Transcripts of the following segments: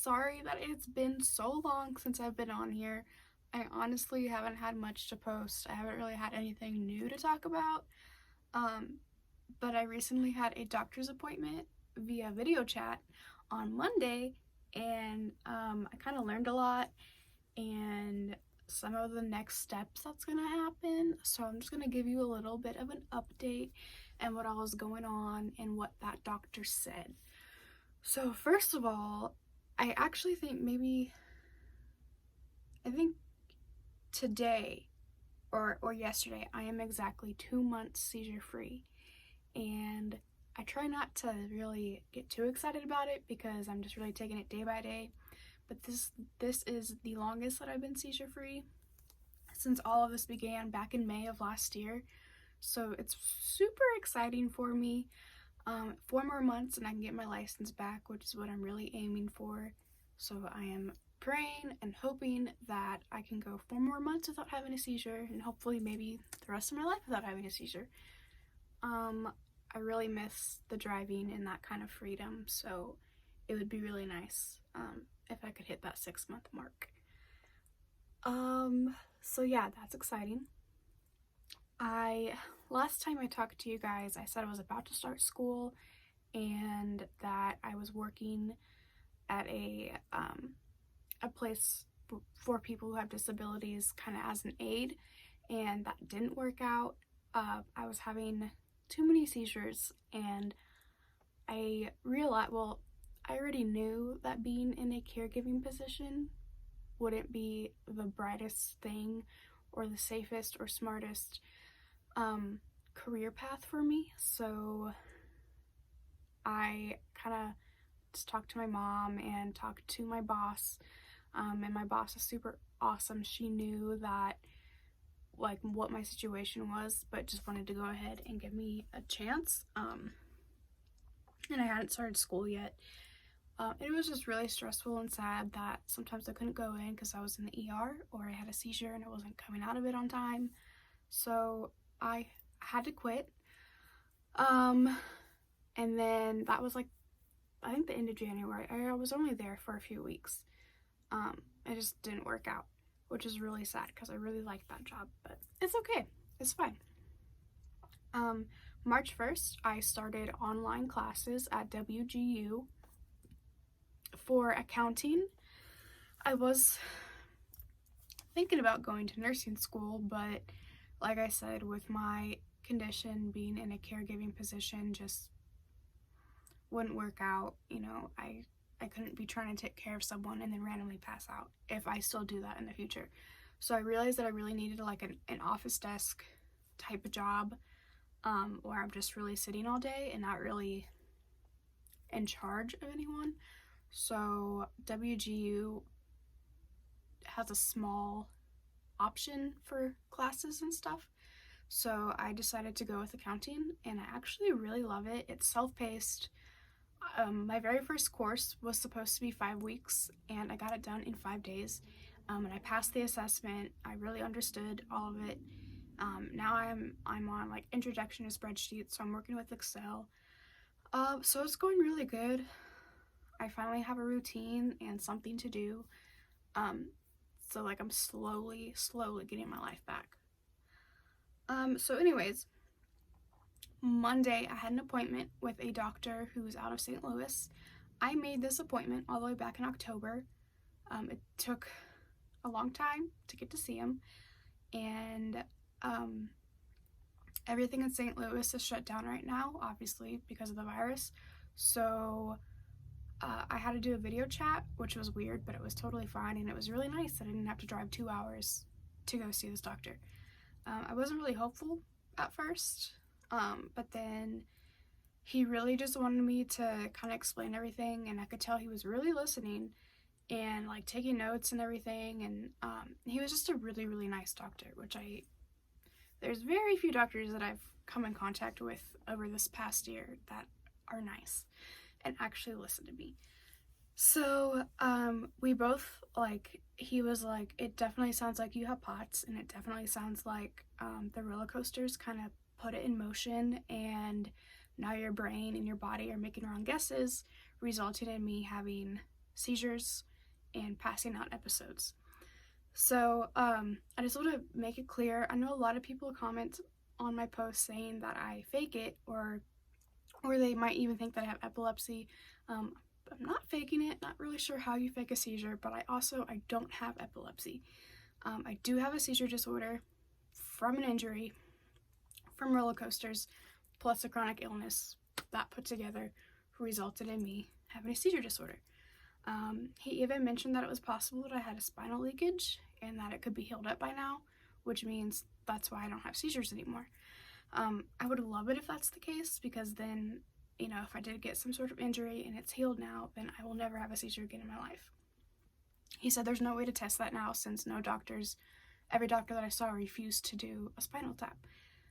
sorry that it's been so long since I've been on here. I honestly haven't had much to post. I haven't really had anything new to talk about. But I recently had a doctor's appointment via video chat on Monday, and I kind of learned a lot and some of the next steps that's gonna happen. So I'm just gonna give you a little bit of an update and what all is going on and what that doctor said. So first of all, I actually think I think today or yesterday I am exactly 2 months seizure free, and I try not to really get too excited about it because I'm just really taking it day by day. But this is the longest that I've been seizure free since all of this began back in May of last year. So it's super exciting for me. 4 more months and I can get my license back, which is what I'm really aiming for. So I am praying and hoping that I can go 4 more months without having a seizure, and hopefully maybe the rest of my life without having a seizure. I really miss the driving and that kind of freedom, so it would be really nice if I could hit that 6-month mark. So yeah, that's exciting. Last time I talked to you guys, I said I was about to start school and that I was working at a place for people who have disabilities, kind of as an aide, and that didn't work out. I was having too many seizures, and I realized, well, I already knew that being in a caregiving position wouldn't be the brightest thing or the safest or smartest career path for me. So I kind of just talked to my mom and talked to my boss, and my boss is super awesome. She knew that like what my situation was, but just wanted to go ahead and give me a chance. And I hadn't started school yet. It was just really stressful and sad that sometimes I couldn't go in because I was in the ER or I had a seizure and I wasn't coming out of it on time. So I had to quit. And then that was like, I think the end of January. I was only there for a few weeks. It just didn't work out, which is really sad because I really liked that job, but it's okay. It's fine. March 1st, I started online classes at WGU for accounting. I was thinking about going to nursing school, but like I said, with my condition, being in a caregiving position just wouldn't work out. You know, I couldn't be trying to take care of someone and then randomly pass out if I still do that in the future. So I realized that I really needed like an office desk type of job, where I'm just really sitting all day and not really in charge of anyone. So WGU has a small option for classes and stuff. So I decided to go with accounting, and I actually really love it. It's self-paced. My very first course was supposed to be 5 weeks, and I got it done in 5 days. And I passed the assessment. I really understood all of it. Now I'm on like introduction to spreadsheets, so I'm working with Excel. So it's going really good. I finally have a routine and something to do. So like I'm slowly getting my life back. So anyways, Monday I had an appointment with a doctor who's out of St. Louis. I made this appointment all the way back in October. It took a long time to get to see him, and everything in St. Louis is shut down right now, obviously because of the virus. So I had to do a video chat, which was weird, but it was totally fine, and it was really nice that I didn't have to drive 2 hours to go see this doctor. I wasn't really hopeful at first, but then he really just wanted me to kind of explain everything, and I could tell he was really listening and like taking notes and everything, and he was just a really, really nice doctor, which there's very few doctors that I've come in contact with over this past year that are nice and actually listen to me. So we both, like, he was like, it definitely sounds like you have POTS, and it definitely sounds like the roller coasters kind of put it in motion, and now your brain and your body are making wrong guesses, resulting in me having seizures and passing out episodes. So I just want to make it clear. I know a lot of people comment on my post saying that I fake it, or they might even think that I have epilepsy. I'm not faking it. Not really sure how you fake a seizure, but I don't have epilepsy. I do have a seizure disorder from an injury, from roller coasters, plus a chronic illness that put together resulted in me having a seizure disorder. He even mentioned that it was possible that I had a spinal leakage and that it could be healed up by now, which means that's why I don't have seizures anymore. I would love it if that's the case, because then, if I did get some sort of injury and it's healed now, then I will never have a seizure again in my life. He said there's no way to test that now, since every doctor that I saw refused to do a spinal tap.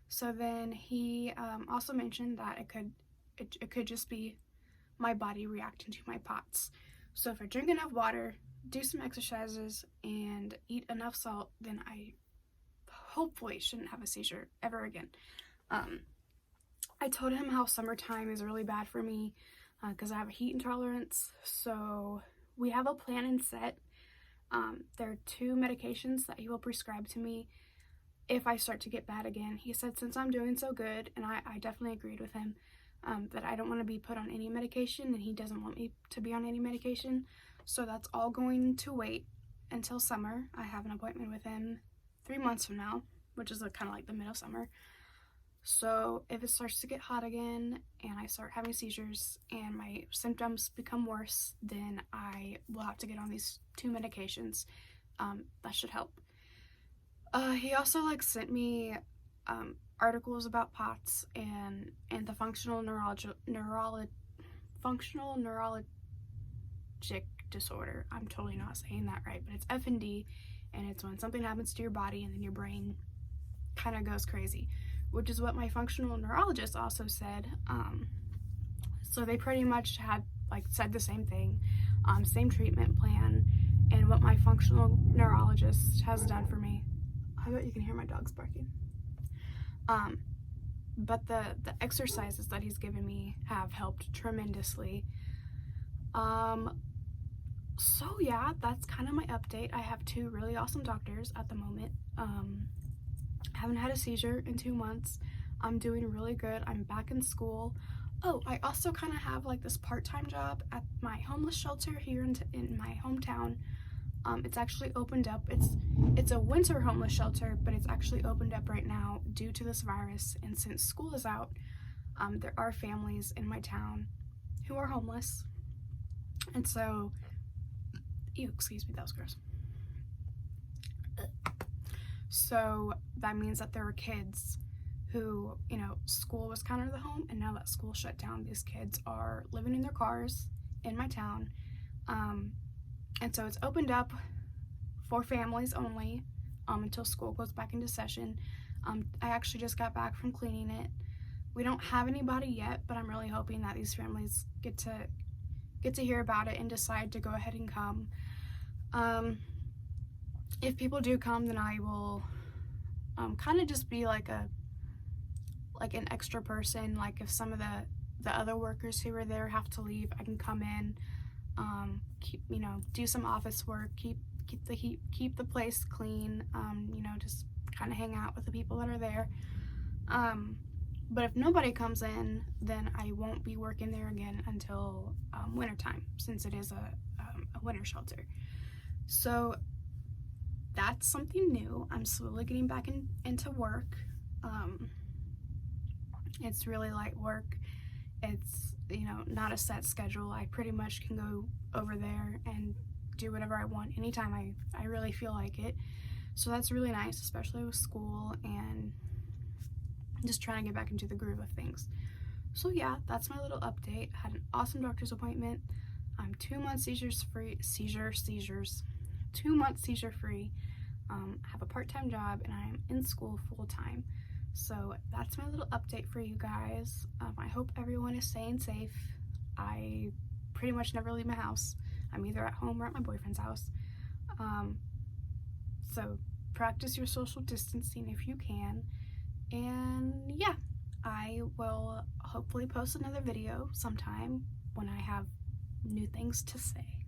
So then he also mentioned that it could just be my body reacting to my POTS. So if I drink enough water, do some exercises, and eat enough salt, then I hopefully shouldn't have a seizure ever again. I told him how summertime is really bad for me because I have a heat intolerance. So we have a plan and set. There are 2 medications that he will prescribe to me if I start to get bad again. He said since I'm doing so good, and I definitely agreed with him, that I don't want to be put on any medication, and he doesn't want me to be on any medication. So that's all going to wait until summer. I have an appointment with him 3 months from now, which is kind of like the middle of summer. So if it starts to get hot again and I start having seizures and my symptoms become worse, then I will have to get on these 2 medications. That should help. He also sent me articles about POTS and the functional neurologic disorder. I'm totally not saying that right, but it's FND, and it's when something happens to your body and then your brain kind of goes crazy, which is what my functional neurologist also said. So they pretty much had said the same thing, same treatment plan, and what my functional neurologist has done for me. I bet you can hear my dogs barking. But the exercises that he's given me have helped tremendously. So yeah, that's kind of my update. I have 2 really awesome doctors at the moment. Haven't had a seizure in 2 months. I'm doing really good. I'm back in school. Oh, I also kind of have this part-time job at my homeless shelter here in my hometown. It's actually opened up. It's a winter homeless shelter, but it's actually opened up right now due to this virus. And since school is out, there are families in my town who are homeless. And so, excuse me, that was gross. So that means that there are kids who, school was kind of the home, and now that school shut down, these kids are living in their cars in my town. And so it's opened up for families only until school goes back into session. I actually just got back from cleaning it. We don't have anybody yet, but I'm really hoping that these families get to hear about it and decide to go ahead and come. If people do come, then I will kind of just be an extra person. If some of the other workers who are there have to leave, I can come in, do some office work, keep the place clean, just kind of hang out with the people that are there. But if nobody comes in, then I won't be working there again until wintertime, since it is a winter shelter. So that's something new. I'm slowly getting back into work. It's really light work. It's, not a set schedule. I pretty much can go over there and do whatever I want anytime I really feel like it. So that's really nice, especially with school and just trying to get back into the groove of things. So yeah, that's my little update. I had an awesome doctor's appointment. I'm 2 months seizures. 2 months seizure free. I have a part-time job, and I'm in school full-time. So that's my little update for you guys. I hope everyone is staying safe. I pretty much never leave my house. I'm either at home or at my boyfriend's house. So practice your social distancing if you can. And yeah, I will hopefully post another video sometime when I have new things to say.